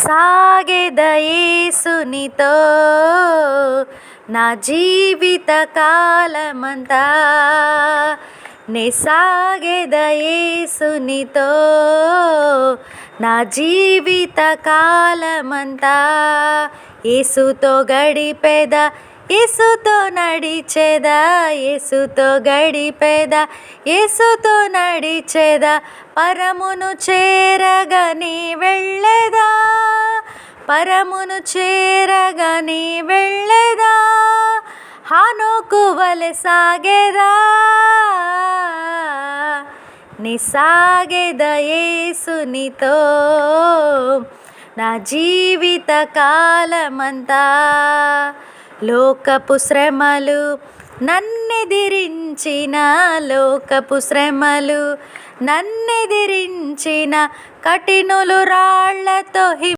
సాగెద యేసునితో నా జీవిత కాలమంతా, నే సాగెద యేసునితో నా జీవిత కాలమంతా. యేసుతో గడిపేద, యేసుతో నడిచేదా, యేసుతో గడిపేద, యేసుతో నడిచేద, పరమును చేరగని వెళ్ళేదా, పరమును చేరగని వెళ్ళేదా, హానోకు వలె సాగేదా, నీ సాగెద యేసునితో నా జీవిత కాలమంతా. లోకపు శ్రమలు నన్నెదిరించిన, లోకపు శ్రమలు నన్నెదిరించిన, కఠినులు రాళ్లతో